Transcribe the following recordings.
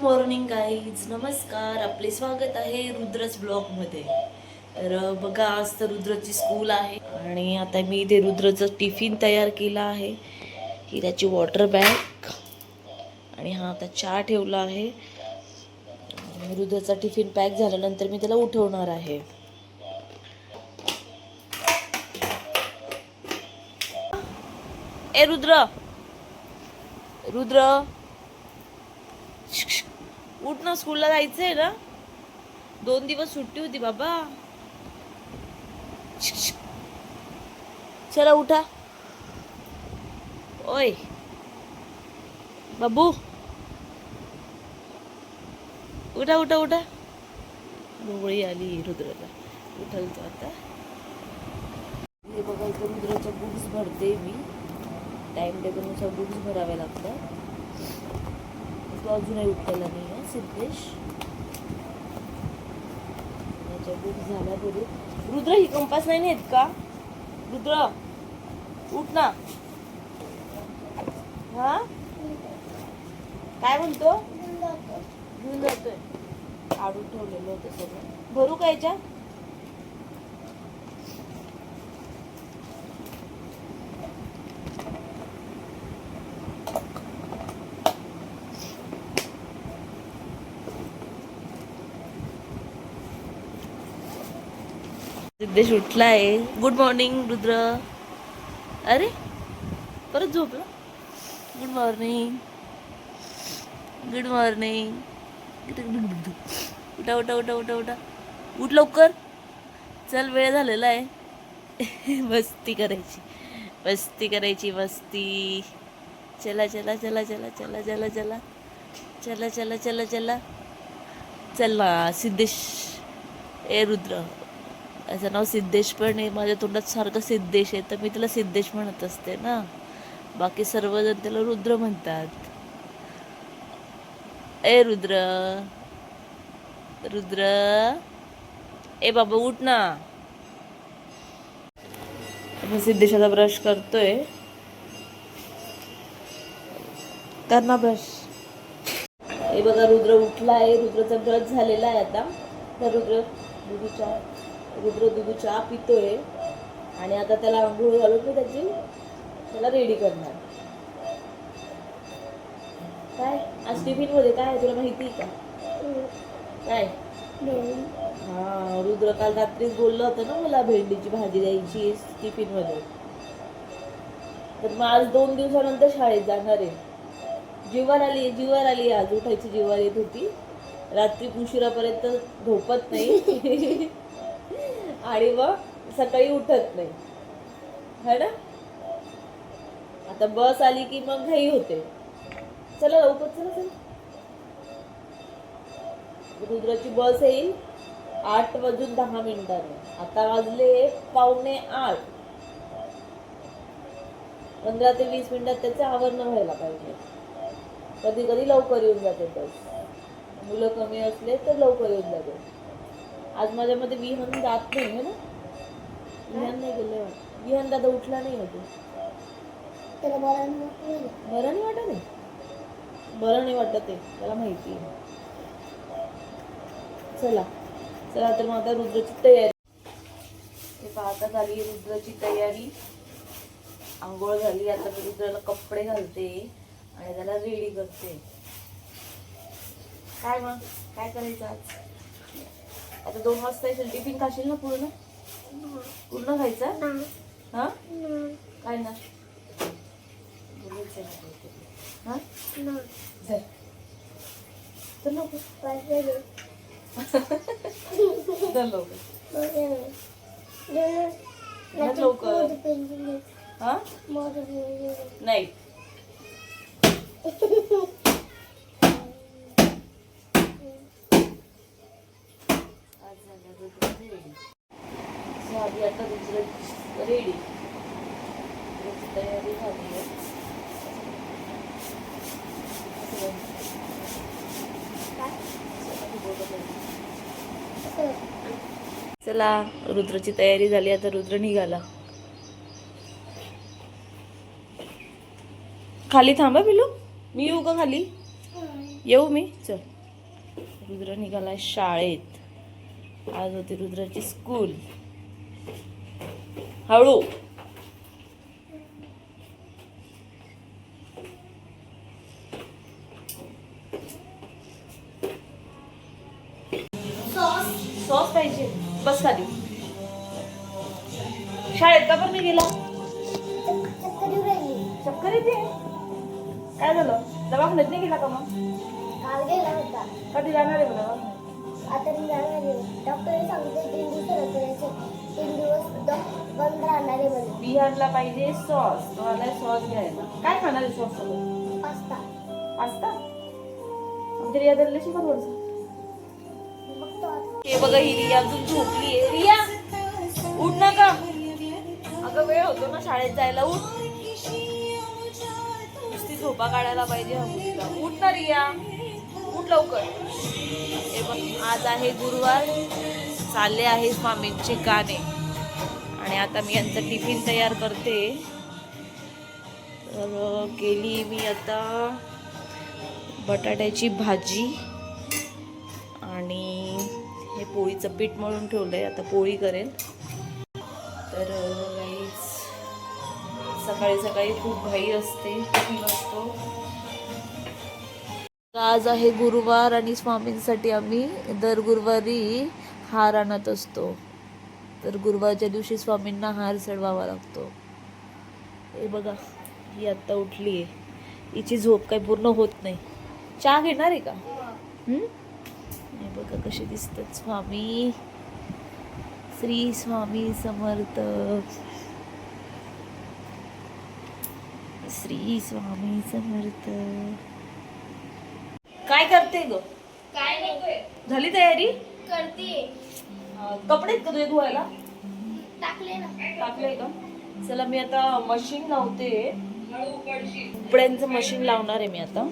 Morning guys, नमस्कार. आपले स्वागत आहे रुद्रच ब्लॉगमध्ये. तर बघा, आज तर रुद्रची स्कूल आहे आणि आता मी इथे रुद्रचं टिफिन तयार केला आहे. ही त्याची वॉटर बॅग आणि हा आता चहा ठेवला आहे. रुद्रचा टिफिन पॅक झाल्यानंतर मी त्याला उठवणार आहे. ए रुद्र, रुद्र उठ ना, स्कूलला जायचंय ना. 2 दिवस सुट्टी होती बाबा. चला उठा. ओय बाबू, उठा उठा उठा. डोळी आली रुद्रला. उठल तो आता. हे बघा, इथं रुद्राच्या बुक्स भरते मी. टाइम टेबलनुसार बुक्स भरावे लागतात. तो अजूनही उठलेला नाही आहे सिद्धेश. त्याच्या बुक्स झाल्या बरोबर. रुद्र, ही कंपास नाही नेत का? रुद्र उठ ना. हा, काय म्हणतो? घेऊन जातोय. काढून ठेवलेलं होतं सगळं. भरू का याच्या? सिद्धेश उठलाय. Good morning Rudra. अरे परत झोपला. Good morning, good morning. उठा उठा उठा उठा उठा. उठ लवकर. चल, वेळ झालेला आहे. मस्ती करायची, मस्ती करायची, मस्ती. चला चला चला चला चला चला चला चला चला चला चला चला. सिद्धेश, ए रुद्र, याचं नाव सिद्धेश पण आहे. माझ्या तोंडात सारखं सिद्धेश आहे, तर मी त्याला सिद्धेश म्हणत असते ना. बाकी सर्वजण त्याला रुद्र म्हणतात. ए रुद्र, रुद्र, ए बाबा उठ ना. मी सिद्धेशाचा ब्रश करतोय. कर ना ब्रश. हे बघा, रुद्र उठला आहे. रुद्रचा ब्रश झालेला आहे आता. तर रुद्र दूध चहा पितोय आणि आता त्याला आंघोळ घालून मी त्याला रेडी करणार. काय आज टिफिन मध्ये काय आहे तुला माहिती आहे का? काय? हा, रुद्र काल रात्रीच बोललं होतं ना मला भेंडीची भाजी द्यायची टिफिन मध्ये. तर मग आज 2 दिवसानंतर शाळेत जाणार आहे. जीवावर आली आज. उठायची जीवावर येत होती. रात्री उशिरापर्यंत झोपत नाही आणि मग सकाळी उठत नाही, है ना. आता बस आली की मग घाई होते. चला लवकर, चला चला. रुद्राची बस येईल 8:10. आता वाजले 7:45. 15 ते 20 मिनिटात त्याचे आवरण व्हायला पाहिजे. कधी कधी लवकर येऊन जाते बस. मुलं कमी असले तर लवकर येऊन जाते. आज माझ्यामध्ये विहान जात नाही है ना. विहान नाही गेले. विहान दादा उठला नाही होते. त्याला बरं नाही वाटत आहे. बरं नाही वाटत आहे त्याला, माहिती आहे. चला चला, तर मग आता रुद्राची तयारी. हे पाहता झाली रुद्राची तयारी. आंघोळ झाली. आता मी रुद्राला कपडे घालते आणि त्याला रेडी करते. काय मग काय करायचं आज? आता 2 वाजता येशील. टिफिन खाशील ना पूर्ण? पूर्ण खायचा? हा, काय ना हा तर लवकर हा नाही. झाली आता दुसरं रेडी. तयारी झाली आहे. चला, रुद्रची तयारी झाली. आता रुद्र निघाला. खाली थांबा पिलू. मी येऊ का खाली? येऊ मी? चल. रुद्र निघाला शाळेत. आज होती रुद्राची स्कूल. हळू. सॉस पाहिजे. बस खाली. शाळेत का पण नाही गेला? चक्कर येते. काय झालं? दवाखान्यात नाही गेला का मग? काल गेला होता. कधी जाणार आहे बघा? आता मी जाणार आहे. डॉक्टरने सांगितले 3 दिवस 3 दिवस बंद राहणार आहे म्हणे. बिहारला पाहिजे सॉस. तुम्हाला सॉस घ्यायला. काय खाणार आहे सॉस सोबत? पास्ता. पास्ता? आमच्या रिया दरले शिकत वरचं. बघतो आता. हे बघा ही रिया अजून झोपली आहे. रिया उठ ना का? अगं वेळ होतो ना शाळेत जायला. उठ. नुसती झोपा काढायला पाहिजे हा मुलीला. उठ ना रिया. उठ लवकर. हे बघ आज आहे गुरुवार. चालले आहे स्वामींचे गाणे. आणि आता मी यांचा टिफिन तयार करते. तर केली मी आता बटाट्याची भाजी आणि हे पोळीचं पीठ मळून ठेवलंय. आता पोळी करेल. तर सकाळी सकाळी खूप घाई असते. टिफिन असतो. आज आहे गुरुवार आणि स्वामींसाठी आम्ही दर गुरुवारी हार आणत असतो. तर गुरुवारच्या दिवशी स्वामींना हार चढवावा लागतो. हे बघा ही आत्ता उठली आहे. हिची झोप काही पूर्ण होत नाही. चहा घेणार आहे का? हे बघा कसे दिसतात स्वामी. श्री स्वामी समर्थ. श्री स्वामी समर्थ. काय करते ग? काय नाही झाली तयारी? करते. कपडे आहेत का तुझे धुवायला? टाकले ना. टाकले का? चला मी आता मशीन लावते. कपड्यांचं मशीन लावणार आहे मी आता.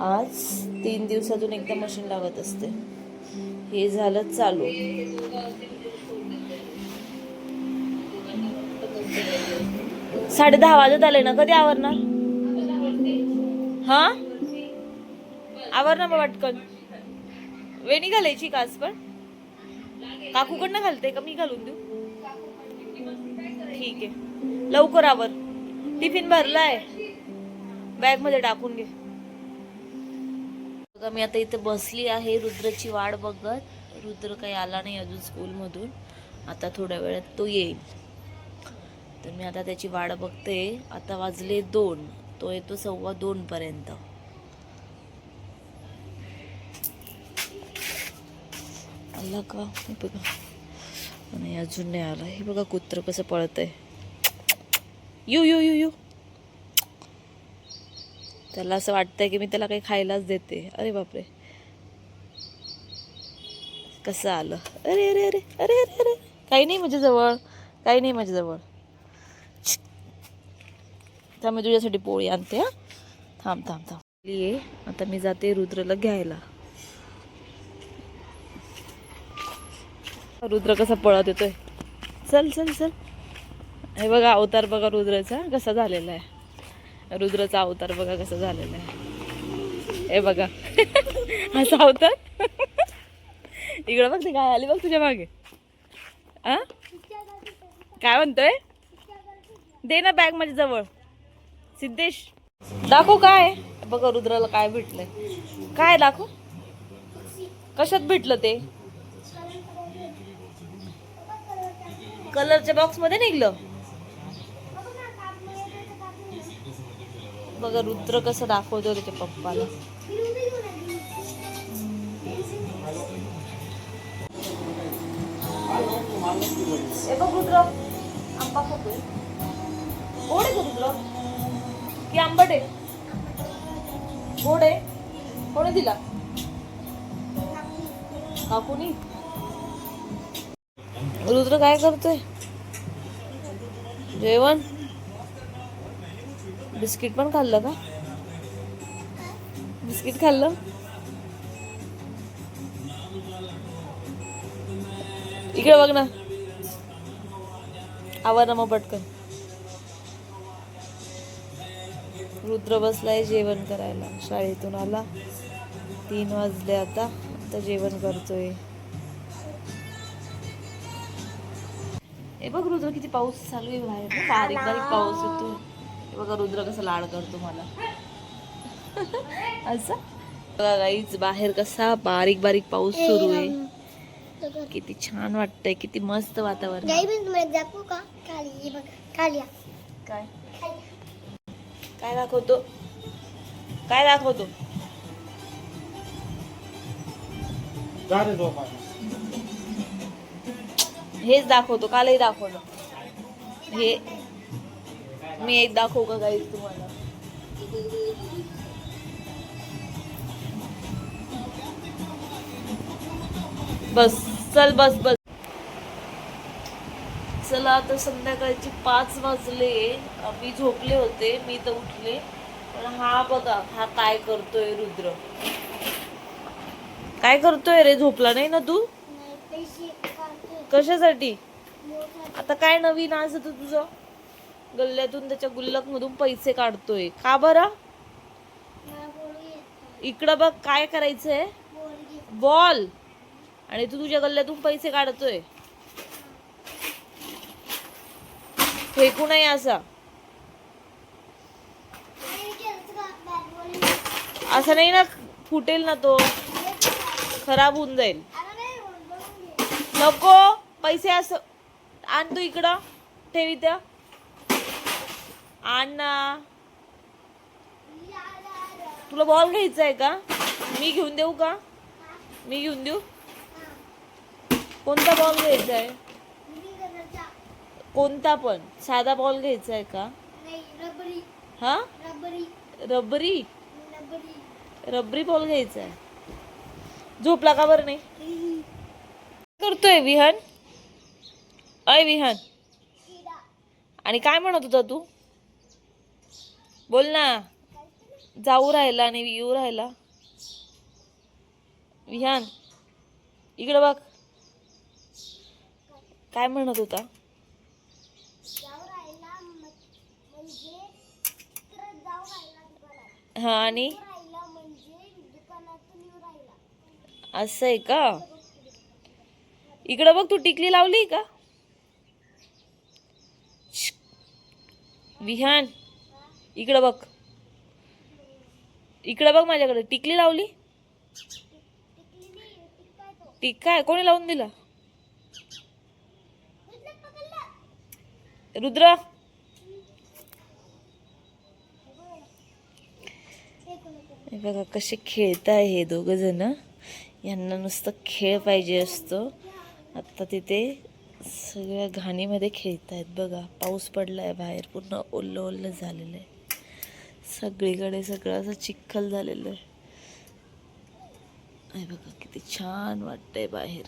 आज 3 दिवसातून एकदा मशीन लावत असते. हे झालं चालू. 10:30 वाजत आले ना. कधी आवरणार? हा आवर ना मग पटकन. वेणी घालायची का आज पण? काकूकडनं घालते का मी घालून देऊ? ठीक आहे लवकर आवर. टिफिन भरलाय. बॅग मध्ये टाकून घे. बघा मी आता इथे बसली आहे रुद्रची वाट बघत. रुद्र काही आला नाही अजून स्कूलमधून. आता थोड्या वेळात तो येईल. तर मी आता त्याची वाट बघते. आता वाजले 2. तो येतो 2:15 पर्यंत. आला का? हे बघा नाही अजून नाही आला. हे बघा कुत्र कसं पळत आहे. You you you you. त्याला असं वाटतंय की मी त्याला काही खायलाच देते. अरे बापरे कसं आलं. अरे अरे अरे अरे अरे अरे. काही नाही माझ्या जवळ. काही नाही माझ्या जवळ. थांब मी तुझ्यासाठी पोळी आणते. हा थांब थांब थांब. ये आता मी जाते रुद्रला घ्यायला. रुद्र कसा पळत येतोय. चल चल चल. हे बघा अवतार बघा रुद्राचा कसा झालेला आहे. रुद्राचा अवतार बघा कसा झालेला आहे. हे बघा असा अवतार. इकडं बघ ते काय आली बघ तुझ्या मागे. आ काय म्हणतोय? दे ना बॅग माझ्या जवळ. सिद्धेश दाखव काय बघा रुद्राला काय भेटलंय. काय दाखव. कशात भेटलं ते? कलरच्या बॉक्स मध्ये निघलं. बघा रुद्र कसं दाखवतो त्याच्या पप्पाला. हे बघ रुद्र आंबा खातोय. गोड आहे का रुद्र की आंबट आहे? गोड आहे. कोणी दिला? काकूनी. रुद्र काय करतोय? जेवण. बिस्किट पण खाल्लं का? बिस्किट खाल्लं. इकडे बघ ना. आवर ना मग पटकन. रुद्र बसलाय जेवण करायला. शाळेतून आला. 3 वाजले आता जेवण करतोय. हे बघ रुद्र किती पाऊस चालू आहे बाहेर ना, बारीक बारीक पाऊस येतो. हे बघा रुद्र कसं लाड करतो मला. असं बघा गाईच बाहेर कसा बारीक बारीक पाऊस सुरू आहे. किती छान वाटतंय, किती मस्त वातावरण. दाखवू का? खाली बघ, खाली काय काय दाखवतो, काय दाखवतो? हेच दाखवतो, कालही दाखवलं. हे मी एक दाखवू का गाईस तुम्हाला? बस चल, बस बस. चला आता संध्याकाळची 5 वाजले. मी झोपले होते, मी तर उठले. पण हा बघा, हा काय करतोय रुद्र. काय करतोय रे? झोपला नाही ना तू? कशासाठी? आता काय नवीन आज होतं तुझं? गल्ल्यातून त्याच्या गुल्लक मधून पैसे काढतोय का बरं? इकडं बघ, काय करायचंय? बॉल. आणि तू तुझ्या गल्ल्यातून पैसे काढतोय. फेकू नये असा. असं नाही ना, फुटेल ना तो, खराब होऊन जाईल. नको पैसे. असं आण तू इकडं, ठेवी त्या. आण ना. तुला बॉल घ्यायचा आहे का? मी घेऊन देऊ का? मी घेऊन देऊ? कोणता बॉल घ्यायचा आहे? कोणता पण? साधा बॉल घ्यायचा आहे का? हा, रबरी. रबरी बॉल घ्यायचा आहे. झोपला का बरं नाही? करतोय विहान? अय विहान, आणि काय म्हणत होता तू? बोल ना. जाऊ राहिला आणि येऊ राहिला. विहान इकडे बघ, काय म्हणत होता? हा, आणि असं आहे का? इकडं बघ, तू टिकली लावली का? विहान इकडं बघ, इकडं बघ, माझ्याकडे टिकली लावली. टिक काय कोणी लावून दिला? रुद्र, हे बघा कसे खेळताय हे दोघ जण. यांना नुसतं खेळ पाहिजे असतो. आता तिथे सगळ्या घाणीमध्ये खेळतायत. बघा पाऊस पडलाय बाहेर, पूर्ण ओल्लं ओल्लं झालेलं आहे. सगळीकडे सगळं असं चिखल झालेलं आहे. हे बघा किती छान वाटतंय बाहेर.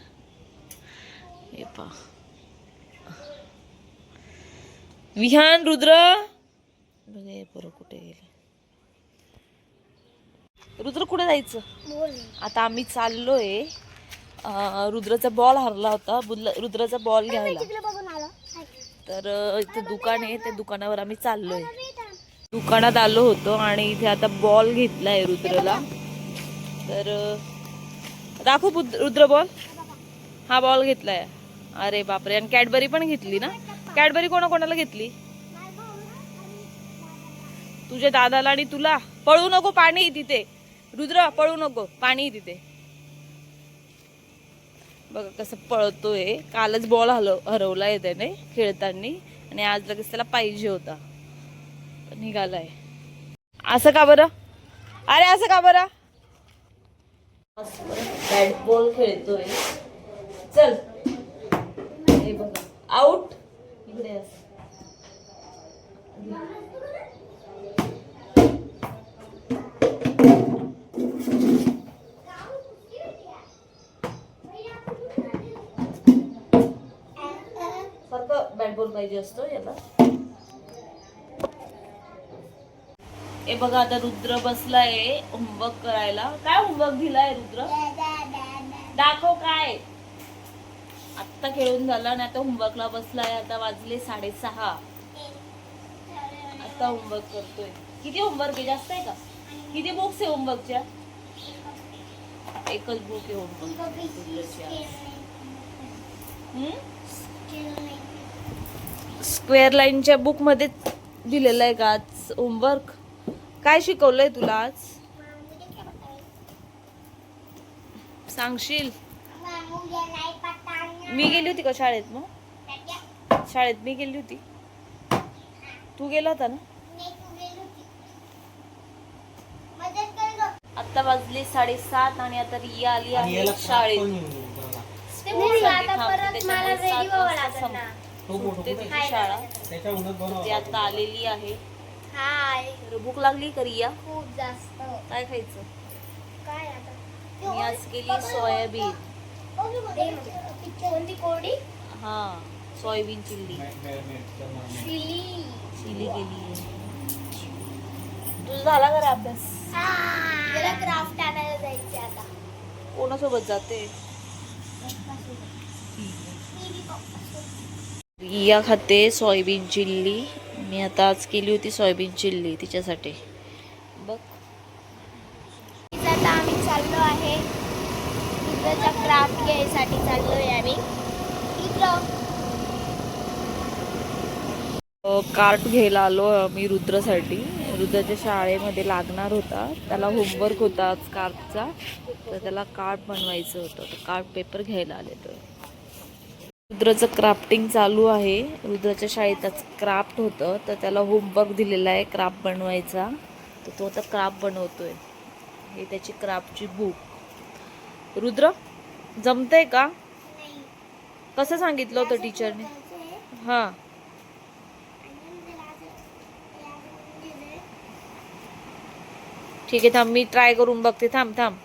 हे पा विहान, रुद्र बघा हे पोरं कुठे गेले. रुद्र कुठे जायचं? आता आम्ही चाललोय. रुद्राचा बॉल हरला होता, रुद्राचा बॉल घ्यायला. तर इथे दुकान आहे, त्या दुकानावर आम्ही चाललोय. दुकानात आलो होतो आणि इथे आता बॉल घेतलाय रुद्रला. तर दाखव रुद्र बॉल. हा बॉल घेतलाय. अरे बापरे, आणि कॅडबरी पण घेतली ना? कॅडबरी कोणाकोणाला घेतली? तुझ्या दादाला आणि तुला. पळू नको, पाणी तिथे. रुद्र पळू नको, पाणी तिथे. बघा कसं पळतोय. कालच बॉल हरवलाय त्याने खेळताना, आणि आज लगेच त्याला पाहिजे होता. निघालाय. असं का बरं? अरे असं का बरं? बॅट बॉल खेळतोय. चल, हे बघा आउट. इकडे सारखं बॅट बॉल पाहिजे असतो याला. हे बघा आता रुद्र बसलाय होमवर्क करायला. काय होमवर्क दिलाय रुद्र? दाखव काय. आत्ता खेळून झाला आणि आता होमवर्कला बसलाय. आता वाजले 6:30. आता होमवर्क करतोय. किती होमवर्क आहे? जास्त आहे का? किती बुक्स आहे होमवर्कच्या? एकच बुक आहे होमवर्क रुद्रची आज. स्क्वेअर लाईनच्या बुक मध्ये दिलेलं आहे का आज होमवर्क? काय शिकवलंय तुला आज सांगशील? मी गेली होती का शाळेत? मग शाळेत मी गेली होती, तू गेला होता ना? आता वाजले 7:30 आणि आता रिया आली आहे शाळेत. तिची शाळा ती आता आलेली आहे. तर भूक लागली का रिया? खूप जास्त. काय खायचं? काय आता? मी आज केली सोयाबीन. कोणती कोरडी? हा, सोयाबीन चिल्ली चिली. चिली केली. तुझा झाला का रे अभ्यास? जरा क्राफ्ट आणायला जायचे आता. कोणासोबत जाते? रिया खाते सोयाबीन चिल्ली. मी आता आज केली होती सोयाबीन चिल्ली तिच्यासाठी. बघ आता आम्ही चाललो आहे रुद्रचा क्राफ्ट घ्यायसाठी चाललोय आम्ही. कार्ट घ्यायला आलो मी रुद्रसाठी. रुद्रच्या शाळेमध्ये लागणार होता, त्याला होमवर्क होता आज कार्टचा, तर त्याला कार्ट बनवायचं होतं. तर कार्ट पेपर घ्यायला आलेलो. रुद्रचं क्राफ्टिंग चालू आहे. रुद्रच्या शाळेत आज क्राफ्ट होतं, तर त्याला होमवर्क दिलेला आहे क्राफ्ट बनवायचा, तर तो आता क्राफ्ट बनवतोय. हे त्याची क्राफ्टची बुक. रुद्र जमतंय का? कसं सांगितलं होतं टीचरने? हां ठीक आहे, थांब मी ट्राय करून बघते. थांब थांब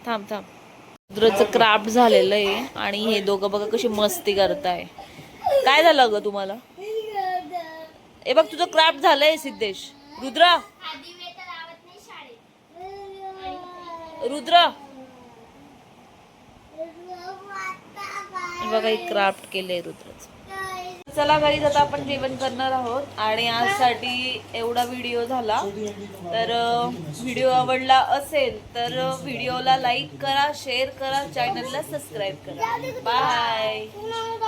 थांब थांब. रुद्रचं क्राफ्ट झालेलं आहे आणि हे दोघं बघा कशी मस्ती करताय. काय झालं ग तुम्हाला? ए बघ तुझं क्राफ्ट झालंय सिद्धेश. रुद्र रुद्र बघा एक क्राफ्ट केलंय रुद्रचं. चला घरी आता आपण जेवण करणार आहोत आणि आजसाठी एवढा व्हिडिओ झाला. तर व्हिडिओ आवडला असेल तर व्हिडिओला लाईक करा, शेअर करा, चॅनलला सबस्क्राईब करा. बाय.